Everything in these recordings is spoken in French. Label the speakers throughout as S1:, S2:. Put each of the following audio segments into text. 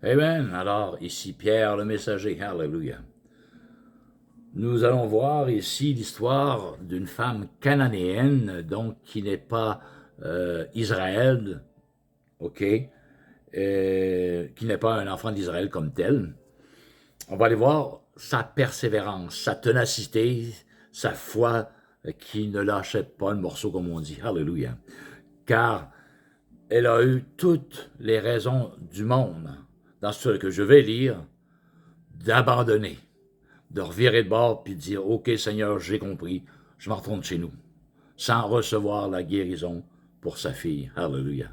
S1: Amen. Alors, ici Pierre le messager, Alléluia. Nous allons voir ici l'histoire d'une femme cananéenne, donc qui n'est pas Israël, OK, qui n'est pas un enfant d'Israël comme tel. On va aller voir sa persévérance, sa ténacité, sa foi qui ne lâchait pas le morceau, comme on dit. Alléluia. Car elle a eu toutes les raisons du monde, dans ce que je vais lire, d'abandonner, de revirer de bord puis de dire « Ok, Seigneur, j'ai compris, je m'en retourne chez nous », sans recevoir la guérison pour sa fille. Alléluia.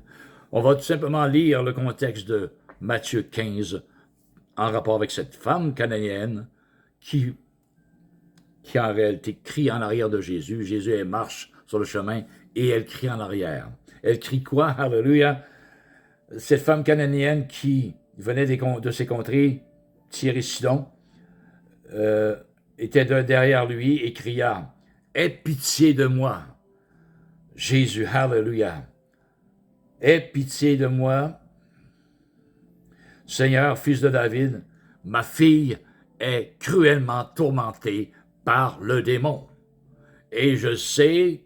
S1: On va tout simplement lire le contexte de Matthieu 15 en rapport avec cette femme cananéenne qui en réalité crie en arrière de Jésus. Jésus, elle marche sur le chemin et elle crie en arrière. Elle crie quoi? Alléluia. Cette femme cananéenne qui venait de ces contrées, Tyr et Sidon, était derrière lui et cria « Aie pitié de moi, Jésus, Alléluia. Aie pitié de moi, Seigneur, fils de David, ma fille est cruellement tourmentée par le démon. Et je sais,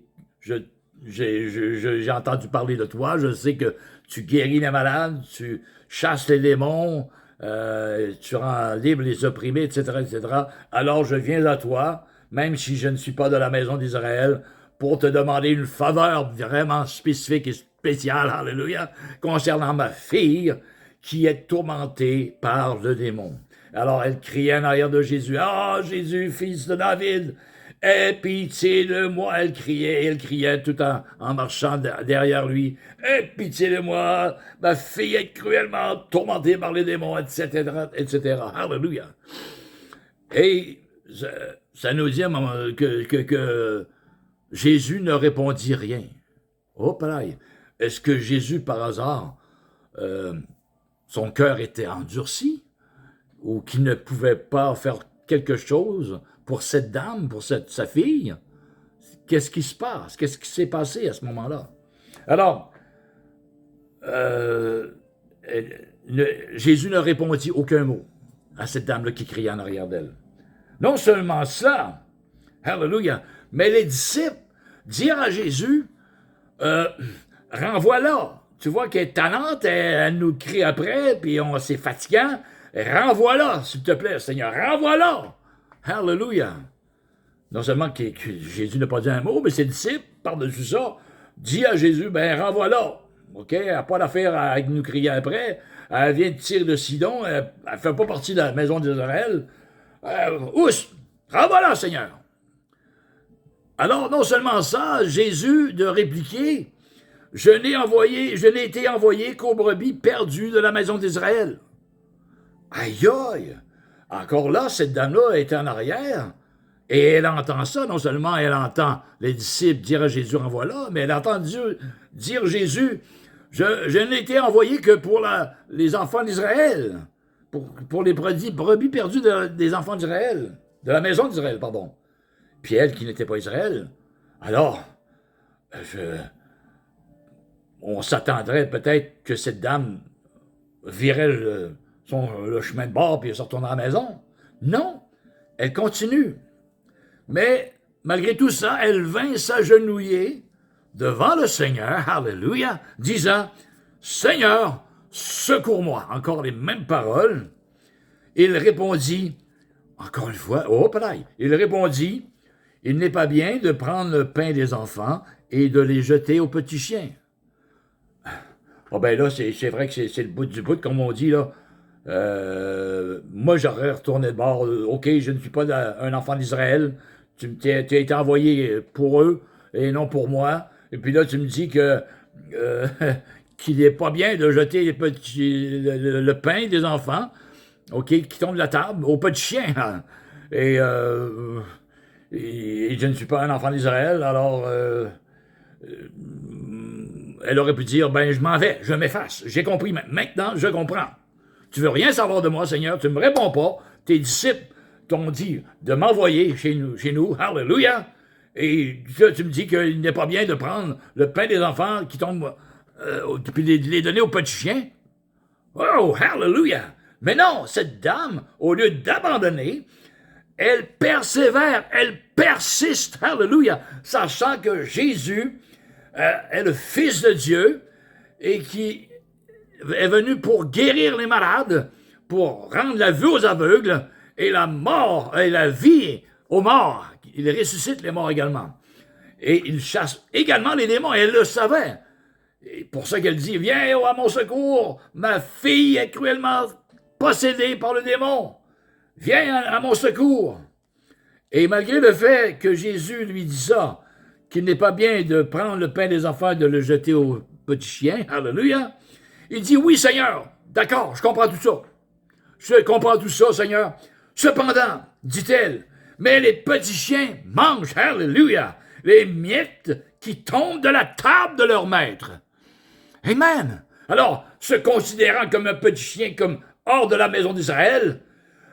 S1: j'ai entendu parler de toi, je sais que tu guéris les malades, tu chasses les démons, tu rends libre les opprimés, etc., etc. Alors je viens à toi, même si je ne suis pas de la maison d'Israël, pour te demander une faveur vraiment spécifique et spéciale, alléluia, concernant ma fille qui est tourmentée par le démon. Alors elle criait en arrière de Jésus, « Ah, Jésus, fils de David, aie pitié de moi! » Elle criait tout en marchant derrière lui. « Aie pitié de moi! Ma fille est cruellement tourmentée par les démons, etc., etc. » Alléluia. Et ça nous dit que Jésus ne répondit rien. Oh, pareil. Est-ce que Jésus, par hasard, son cœur était endurci ou qu'il ne pouvait pas faire quelque chose pour cette dame, pour sa fille? Qu'est-ce qui se passe? Qu'est-ce qui s'est passé à ce moment-là? Alors, Jésus ne répondit aucun mot à cette dame-là qui criait en arrière d'elle. Non seulement ça, Alléluia, mais les disciples dirent à Jésus, renvoie-la. Tu vois qu'elle est tannante, elle nous crie après, puis c'est fatigant. Renvoie-la, s'il te plaît, Seigneur, renvoie-la. Alléluia. Non seulement que Jésus n'a pas dit un mot, mais ses disciples, par-dessus ça, dit à Jésus, ben renvoie-la. OK? Elle n'a pas d'affaire à nous crier après. Elle vient de Tyr de Sidon, elle ne fait pas partie de la maison d'Israël. Ousse, renvoie-la, Seigneur. Alors, non seulement ça, Jésus de répliquer, je n'ai été envoyé qu'aux brebis perdues de la maison d'Israël. Aïe aïe! Encore là, cette dame-là était en arrière, et elle entend ça. Non seulement elle entend les disciples dire à Jésus, renvoie-la, mais elle entend Dieu dire Jésus, je n'ai été envoyé que pour les enfants d'Israël, pour les brebis perdues des enfants d'Israël, de la maison d'Israël, pardon. Puis elle, qui n'était pas Israël, alors, on s'attendrait peut-être que cette dame virait le chemin de bord puis elle se retournerait à la maison. Non, elle continue. Mais malgré tout ça, elle vint s'agenouiller devant le Seigneur, alléluia, disant, « Seigneur, secours-moi. » Encore les mêmes paroles. Il répondit, encore une fois, oh pareil, il répondit, « Il n'est pas bien de prendre le pain des enfants et de les jeter aux petits chiens. » Oh ben là, c'est vrai que c'est le bout du bout, comme on dit, là. Moi, j'aurais retourné de bord. OK, je ne suis pas un enfant d'Israël. Tu as été envoyé pour eux et non pour moi. Et puis là, tu me dis que qu'il n'est pas bien de jeter le pain des enfants, OK, qui tombe de la table, aux petits chiens. Hein. Et je ne suis pas un enfant d'Israël, alors elle aurait pu dire, ben je m'en vais, je m'efface, j'ai compris, maintenant je comprends. Tu veux rien savoir de moi, Seigneur, tu ne me réponds pas, tes disciples t'ont dit de m'envoyer chez nous, alléluia, et tu me dis qu'il n'est pas bien de prendre le pain des enfants qui tombent, puis les donner aux petits chiens. Oh, hallelujah! Mais non, cette dame, au lieu d'abandonner, elle persévère, elle persiste, alléluia, sachant que Jésus est le Fils de Dieu et qui est venu pour guérir les malades, pour rendre la vue aux aveugles et la mort et la vie aux morts. Il ressuscite les morts également. Et il chasse également les démons, et elle le savait. Et pour ça qu'elle dit, viens à mon secours, ma fille est cruellement possédée par le démon. Viens à mon secours. Et malgré le fait que Jésus lui dit ça, qu'il n'est pas bien de prendre le pain des enfants et de le jeter aux petits chiens, alléluia, il dit, oui Seigneur, d'accord, je comprends tout ça. Je comprends tout ça, Seigneur. Cependant, dit-elle, mais les petits chiens mangent, alléluia, les miettes qui tombent de la table de leur maître. Amen. Alors, se considérant comme un petit chien, comme hors de la maison d'Israël,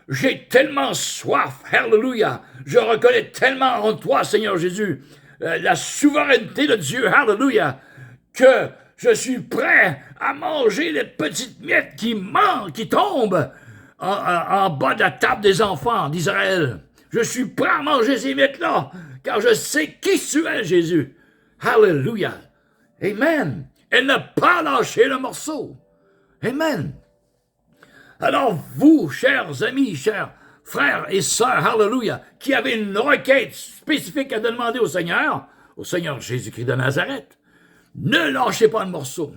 S1: j'ai tellement soif, alléluia, je reconnais tellement en toi, Seigneur Jésus, la souveraineté de Dieu, alléluia, que je suis prêt à manger les petites miettes qui tombent en bas de la table des enfants d'Israël. Je suis prêt à manger ces miettes-là, car je sais qui tu es, Jésus. Alléluia. Amen. Elle n'a pas lâché le morceau. Amen. Alors vous, chers amis, chers frères et sœurs, alléluia, qui avez une requête spécifique à demander au Seigneur Jésus-Christ de Nazareth, ne lâchez pas le morceau.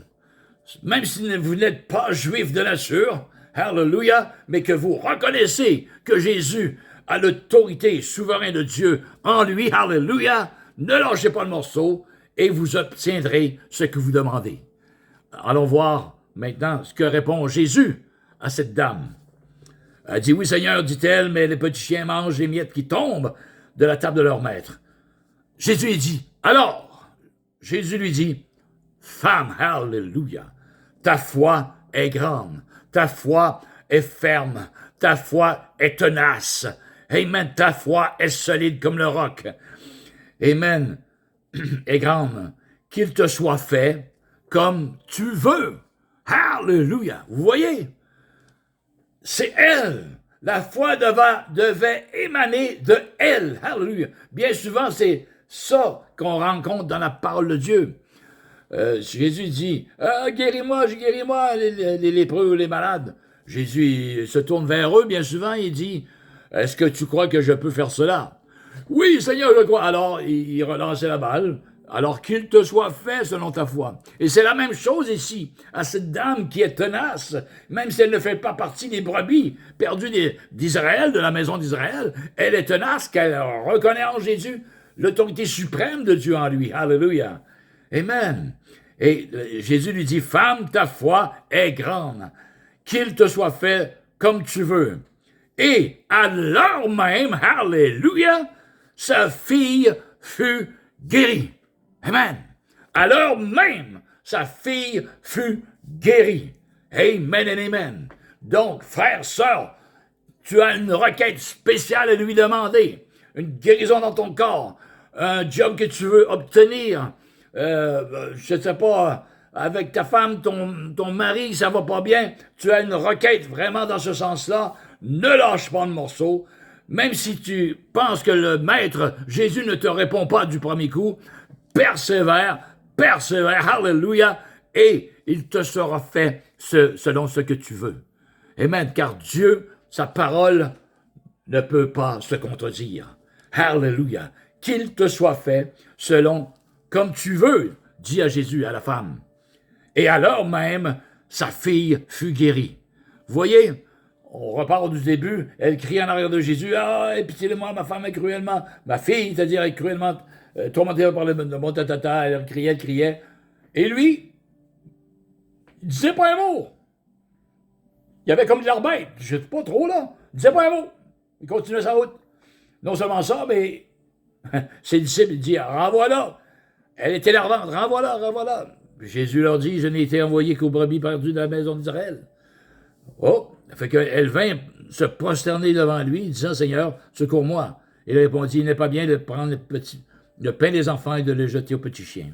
S1: Même si vous n'êtes pas juif de nature, alléluia, mais que vous reconnaissez que Jésus a l'autorité souveraine de Dieu en lui, alléluia, ne lâchez pas le morceau et vous obtiendrez ce que vous demandez. Allons voir maintenant ce que répond Jésus à cette dame. Elle dit, oui Seigneur, dit-elle, mais les petits chiens mangent les miettes qui tombent de la table de leur maître. Jésus lui dit, alors, Jésus lui dit, femme, alléluia, ta foi est grande, ta foi est ferme, ta foi est tenace, amen, ta foi est solide comme le roc, amen, est grande, qu'il te soit fait comme tu veux, alléluia, vous voyez, c'est elle, la foi devait émaner de elle, alléluia, bien souvent c'est ça qu'on rencontre dans la parole de Dieu. Jésus dit, guéris-moi les lépreux, les malades. Jésus se tourne vers eux, bien souvent, il dit, est-ce que tu crois que je peux faire cela? Oui, Seigneur, je crois. Alors, il relançait la balle. Alors qu'il te soit fait selon ta foi. Et c'est la même chose ici, à cette dame qui est tenace, même si elle ne fait pas partie des brebis perdues d'Israël, de la maison d'Israël, elle est tenace, qu'elle reconnaît en Jésus l'autorité suprême de Dieu en lui. Alléluia. Amen. Et Jésus lui dit, femme, ta foi est grande, qu'il te soit fait comme tu veux. Et à l'heure même, alléluia, sa fille fut guérie. Amen. À l'heure même, sa fille fut guérie. Amen et amen. Donc, frère, sœur, tu as une requête spéciale à lui demander. Une guérison dans ton corps. Un job que tu veux obtenir. Je ne sais pas, avec ta femme, ton mari, ça va pas bien. Tu as une requête vraiment dans ce sens-là. Ne lâche pas le morceau. Même si tu penses que le maître, Jésus, ne te répond pas du premier coup, persévère, alléluia, et il te sera fait selon ce que tu veux. Amen, car Dieu, sa parole, ne peut pas se contredire. Alléluia, qu'il te soit fait selon comme tu veux, dit à Jésus à la femme. Et à l'heure même, sa fille fut guérie. Vous voyez, on repart du début, elle crie en arrière de Jésus, « Ah, pitié-moi, ma femme est cruellement, ma fille, c'est-à-dire est cruellement tourmentée par le mon tata, elle criait. Et lui, il disait pas un mot. Il y avait comme de l'arbête, je ne sais pas trop là, il disait pas un mot. Il continuait sa route. Non seulement ça, mais ses disciples disent, renvoie-la. Elle est énervante, renvoie-la. Jésus leur dit, je n'ai été envoyé qu'aux brebis perdues de la maison d'Israël. Oh, fait qu'elle vint se prosterner devant lui, disant, Seigneur, secours-moi. Il répondit, il n'est pas bien de prendre le pain des enfants et de le jeter aux petits chiens.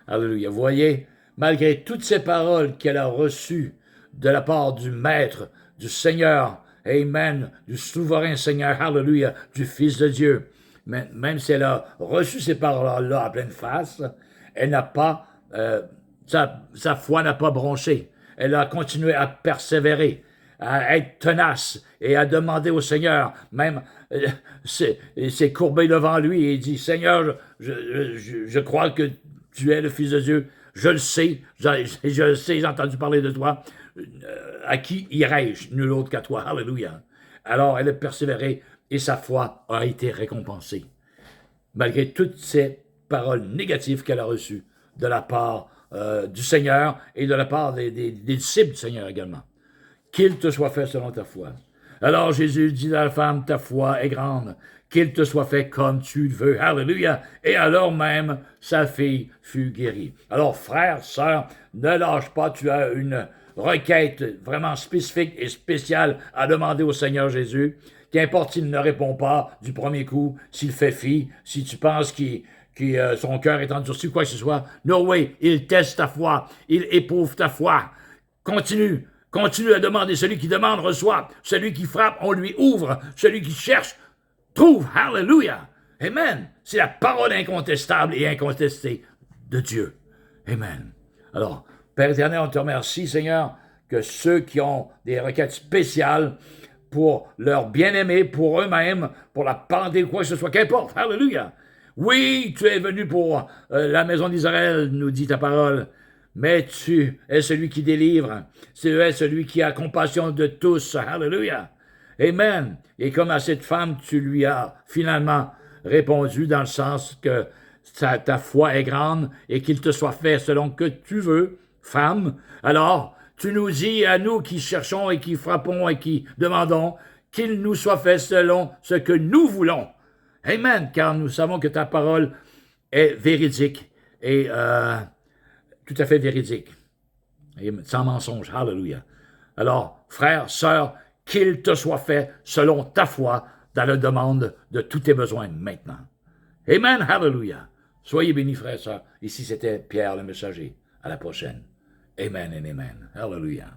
S1: Alléluia. Vous voyez, malgré toutes ces paroles qu'elle a reçues de la part du Maître, du Seigneur, amen, du souverain Seigneur, hallelujah, du Fils de Dieu. Même si elle a reçu ces paroles-là à pleine face, elle n'a pas, sa foi n'a pas bronché. Elle a continué à persévérer, à être tenace et à demander au Seigneur, même s'est courbé devant lui et dit, Seigneur, je crois que tu es le Fils de Dieu, je le sais, je le sais, j'ai entendu parler de toi, à qui irai-je, nul autre qu'à toi, alléluia. Alors elle a persévéré et sa foi a été récompensée, malgré toutes ces paroles négatives qu'elle a reçues de la part du Seigneur et de la part des disciples du Seigneur également. Qu'il te soit fait selon ta foi. Alors Jésus dit à la femme, ta foi est grande, qu'il te soit fait comme tu le veux. Alléluia. Et alors même, sa fille fut guérie. Alors frère, sœur, ne lâche pas, tu as une requête vraiment spécifique et spéciale à demander au Seigneur Jésus. Qu'importe s'il ne répond pas du premier coup, s'il fait fi, si tu penses que son cœur est endurci ou quoi que ce soit. No way, il teste ta foi, il éprouve ta foi. Continue à demander. Celui qui demande reçoit. Celui qui frappe, on lui ouvre. Celui qui cherche, trouve. Hallelujah. Amen. C'est la parole incontestable et incontestée de Dieu. Amen. Alors, Père éternel, on te remercie, Seigneur, que ceux qui ont des requêtes spéciales pour leur bien-aimé, pour eux-mêmes, pour la pandémie, quoi que ce soit, qu'importe. Hallelujah. Oui, tu es venu pour la maison d'Israël, nous dit ta parole, mais tu es celui qui délivre, tu es celui qui a compassion de tous. Hallelujah. Amen. Et comme à cette femme, tu lui as finalement répondu dans le sens que ta foi est grande et qu'il te soit fait selon que tu veux, femme. Alors, tu nous dis à nous qui cherchons et qui frappons et qui demandons qu'il nous soit fait selon ce que nous voulons. Amen, car nous savons que ta parole est véridique et tout à fait véridique, et sans mensonge. Hallelujah. Alors, frère, sœur, qu'il te soit fait selon ta foi dans la demande de tous tes besoins maintenant. Amen, hallelujah. Soyez bénis, frère, sœur. Ici, c'était Pierre le messager. À la prochaine. Amen et amen. Hallelujah.